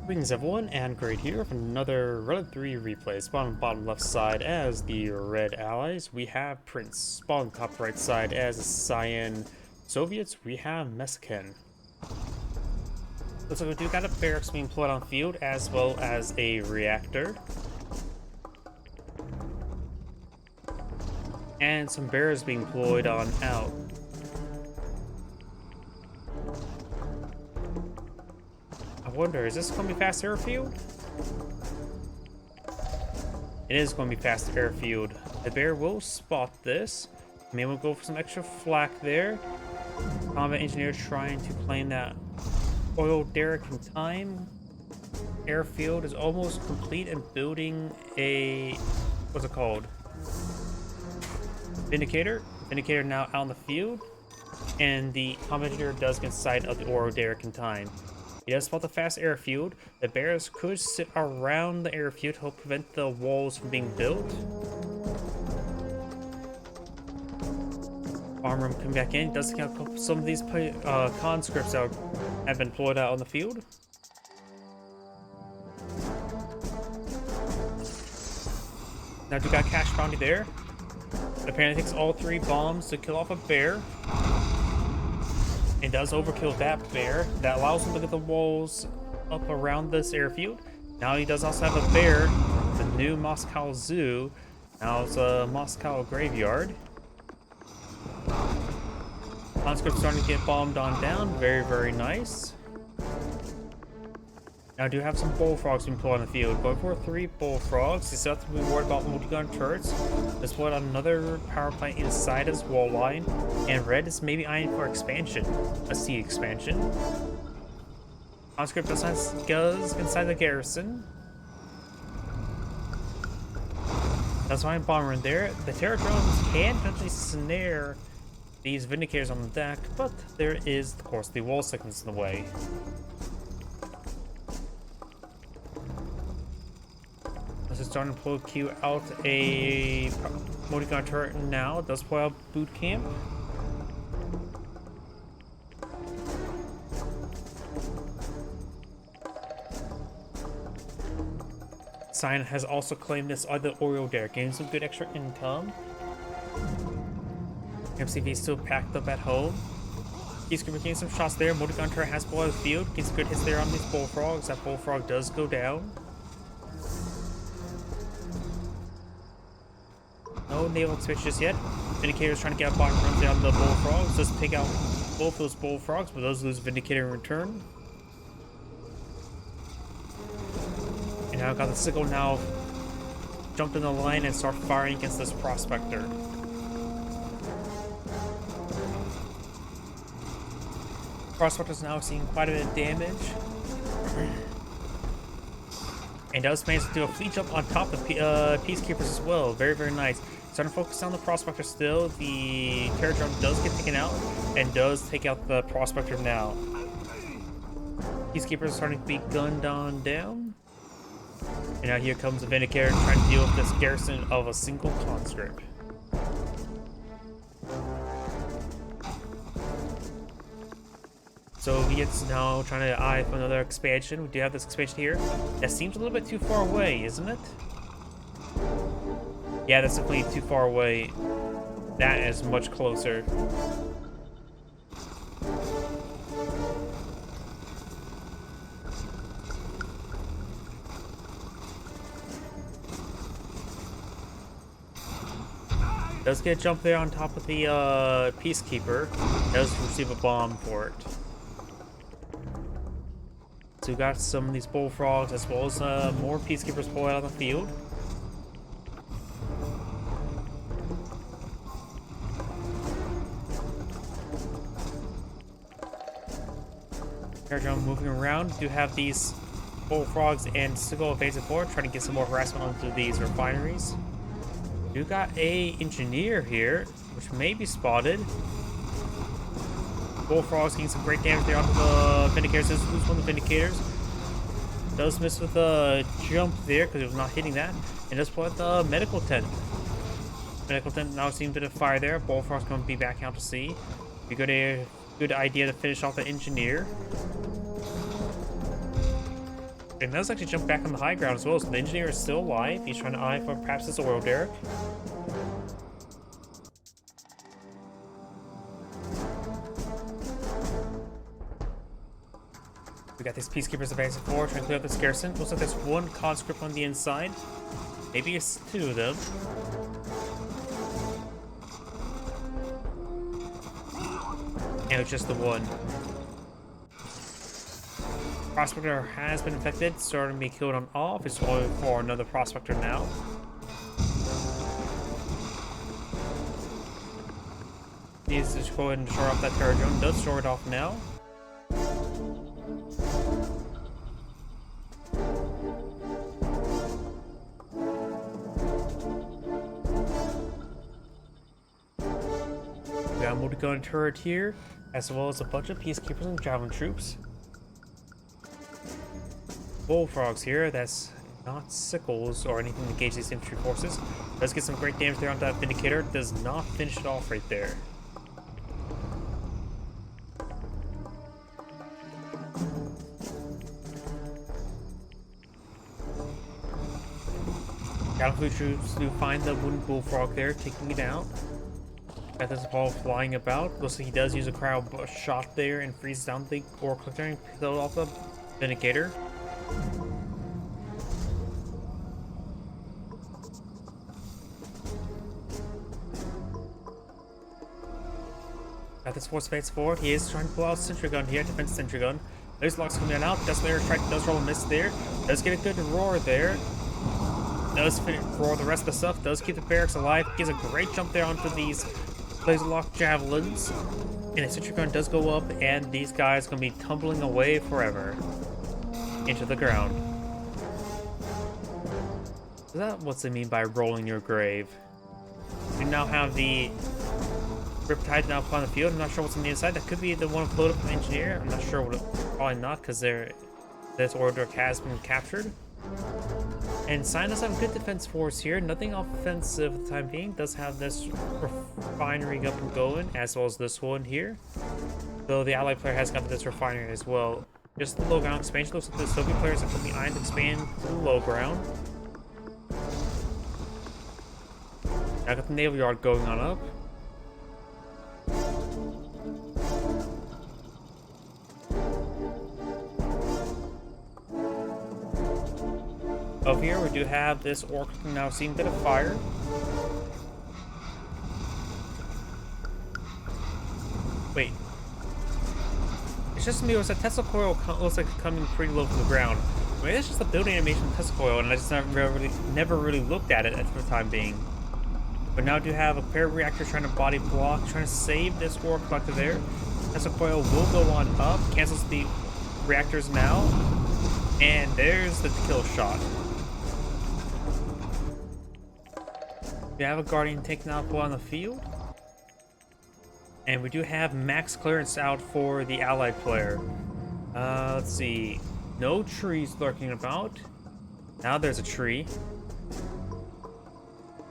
Greetings everyone, and Great here with another Red 3 replay. Spawn on the bottom left side as the red allies, we have PriNce. Spawn on the top right side as the cyan Soviets, we have Messican. Looks like we do got a barracks being employed on the field, as well as a reactor. And some bears being employed on out. I wonder, is this going to be fast airfield? It is going to be fast airfield. The bear will spot this. Maybe we'll go for some extra flak there. Combat engineer trying to claim that oil derrick in time. Airfield is almost complete and building a, what's it called? Vindicator. Vindicator now out in the field. And the combat engineer does get sight of the oil derrick in time. He does spot the fast airfield. The bears could sit around the airfield to help prevent the walls from being built. Farm room coming back in. Does count some of these conscripts that have been deployed out on the field. Now we got cash bounty there. Apparently takes all 3 bombs to kill off a bear. And does overkill that bear. That allows him to get the walls up around this airfield. Now he does also have a bear, the new Moscow Zoo. Now it's a Moscow graveyard. Conscript's starting to get bombed on down. Very, very nice. Now I do have some bullfrogs being put on the field. Going for 3 bullfrogs. You still have to be worried about multi-gun turrets. Let's put on power plant inside his wall line. And red is maybe eyeing for expansion. A sea expansion. Conscript goes inside the garrison. That's why I'm bomber in there. The terror drones can potentially snare these vindicators on the deck, but there is, of course, the wall sickness in the way. This is starting to pull Q out a multi-gun turret now. It does pull out boot camp. Cyan has also claimed this other oil derrick, getting some good extra income. MCV is still packed up at home. He's getting some shots there. Multi-gun turret has pulled out the field. Gets good hits there on these bullfrogs. That bullfrog does go down. No naval expansion just yet. Vindicator's trying to get a bottom runs down the bullfrogs. Does take out both those bullfrogs, but those lose Vindicator in return. And now got the sickle now jump in the line and start firing against this prospector. Prospector's now seeing quite a bit of damage. And does manage to do a fleet jump on top of Peacekeepers as well. Very, very nice. Starting to focus on the Prospector still. The terror drone does get taken out and does take out the Prospector now. Peacekeepers are starting to be gunned on down. And now here comes the Vindicator trying to deal with this garrison of a single conscript. Soviets now trying to eye for another expansion. We do have this expansion here. That seems a little bit too far away, isn't it? Yeah, that's definitely too far away. That is much closer. Does get a jump there on top of the Peacekeeper. Does receive a bomb for it. So we got some of these bullfrogs as well as more Peacekeepers pulled out on the field. Aerodrome moving around. We do have these bullfrogs and sickle advancing forward, trying to get some more harassment onto these refineries. We do got a engineer here, which may be spotted. Bullfrogs getting some great damage there onto the Vindicators. Does lose one of the Vindicators. Does miss with a jump there because it was not hitting that. And does pull out the medical tent. Medical tent now seeing a bit of fire there. Bullfrogs going to be back out to sea. Be good idea to finish off the engineer. And does actually jump back on the high ground as well, so the engineer is still alive. He's trying to eye for perhaps this oil derrick. We got these peacekeepers advancing forward, trying to clear up this garrison. Looks like there's one conscript on the inside. Maybe it's two of them. And it's just the one. Prospector has been infected, starting to be killed on off. It's only for another prospector now. Needs to go ahead and destroy off that terror drone. Does destroy it off now. We got a multi-gun turret here, as well as a bunch of peacekeepers and javelin troops. Bullfrogs here, that's not sickles or anything to engage these infantry forces. Does get some great damage there on that Vindicator, does not finish it off right there. Cavalry troops do find the wooden bullfrog there, taking it out. Got this ball flying about. Looks like he does use a crowd shot there and freezes down the ore collector and kills off the Vindicator. Got this force advance forward. He is trying to pull out sentry gun here, defense sentry gun. There's locks coming out. Desolator strike does roll a miss there. Does get a good roar there. Does roar the rest of the stuff. Does keep the barracks alive. Gives a great jump there onto these laser lock javelins. And the sentry gun does go up, and these guys are gonna be tumbling away forever into the ground. Is that what's it mean by rolling your grave? We now have the Riptide now upon the field. I'm not sure what's on the inside. That could be the one float up the engineer. I'm not sure what probably not, because this order has been captured. And Sign does have a good defense force here. Nothing offensive for the time being. Does have this refinery up and going, as well as this one here. Though the allied player has got this refinery as well. Just the low ground expansion. Looks like the Soviet players are coming behind to expand to the low ground. Now got the naval yard going on up. Over here, we do have this orc now seeing a bit of fire. Wait. It's just me, it was a Tesla coil looks like coming pretty low from the ground. Maybe it's just a building animation Tesla coil, and I just never really looked at it for the time being. But now do have a pair of reactors trying to body block, trying to save this war collector there. Tesla coil will go on up, cancels the reactors now, and there's the kill shot. We have a Guardian taken out on the field. And we do have max clearance out for the allied player. Let's see. No trees lurking about. Now there's a tree.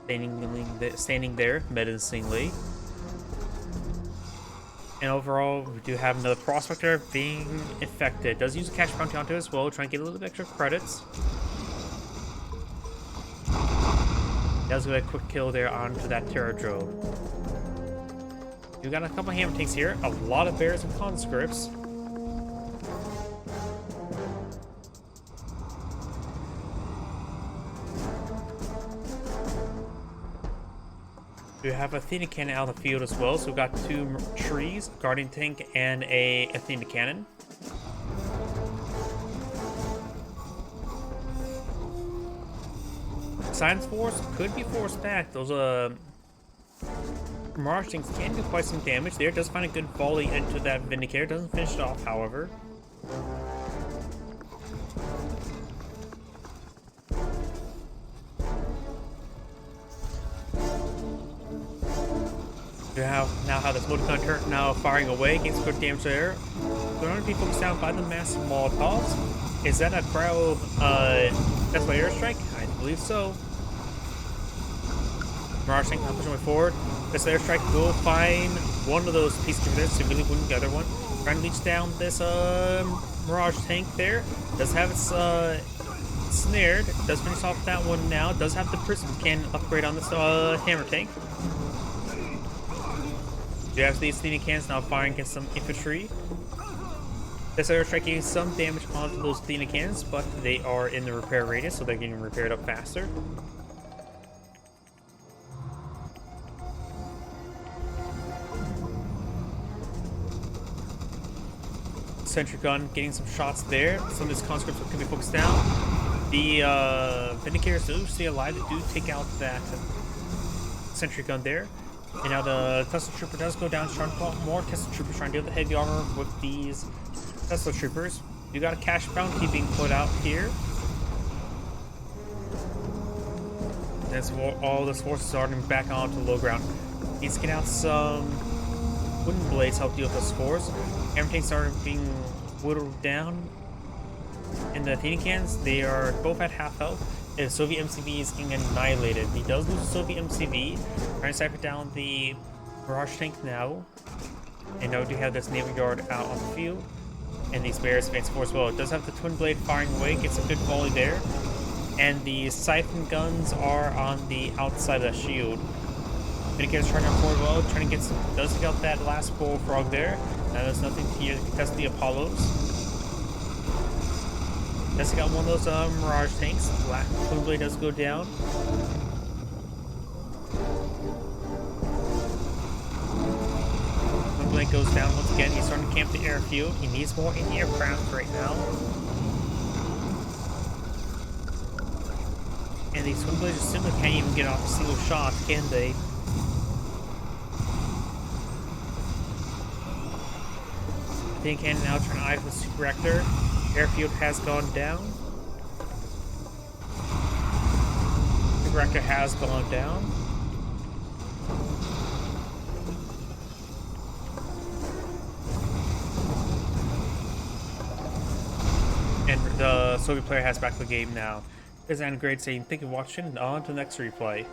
Standing there menacingly. And overall, we do have another prospector being infected. Does use a cash bounty onto it as well, trying to get a little bit extra credits. Does get a quick kill there onto that terror drone. We got a couple of hammer tanks here, a lot of bears and conscripts. We have Athena cannon out of the field as well, so we've got two trees, a guardian tank, and a Athena cannon. Science force could be forced back. Those Mirage things can do quite some damage there. Does find a good volley into that Vindicator. Doesn't finish it off, however. You now have this multi-gun turret now firing away, getting some good damage there. They're going to be focused down by the massive Molotovs. Is that a crowd that's my airstrike? I believe so. Mirage pushing way forward. This airstrike will find one of those peacekeepers there, severely wounding the other one. Trying to leech down this Mirage tank there. Does have its snared. Does finish off that one now. Does have the prism cannon upgrade on this hammer tank. You have these Athena cannons now firing against some infantry. This airstrike getting some damage onto those Athena cannons, but they are in the repair radius, so they're getting repaired up faster. Sentry gun getting some shots there. Some of these conscripts can be focused down. The Vindicators do stay alive. They do take out that sentry gun there. And now the Tesla Trooper does go down, trying to pull out more Tesla Troopers, trying to deal with the heavy armor with these Tesla Troopers. You got a cash bounty being put out here. As all this forces are starting back onto low ground. Needs to get out some wooden blades to help deal with those spores. Hammer tanks are being whittled down. And the Athena cannons, they are both at half health. And the Soviet MCV is getting annihilated. He does lose the Soviet MCV. Trying to cipher down the Mirage tank now. And now we do have this Naval Yard out on the field. And these bears advance force well. It does have the twin blade firing away, gets a good volley there. And the siphon guns are on the outside of the shield. Vindicators trying to forward well, trying to get some, does take out that last bullfrog there. Now there's nothing here to contest the Apollos. Does take out one of those Mirage tanks. Black twin blade does go down. Twin blade goes down once again. He's starting to camp the airfield. He needs more anti-aircraft right now. And these twin blades just simply can't even get off a single shot, can they? Athena cannon now trying to eye the super reactor. Airfield has gone down. Super reactor has gone down. And the Soviet player has back the game now. This is Anne Grade saying thank you for watching, and on to the next replay.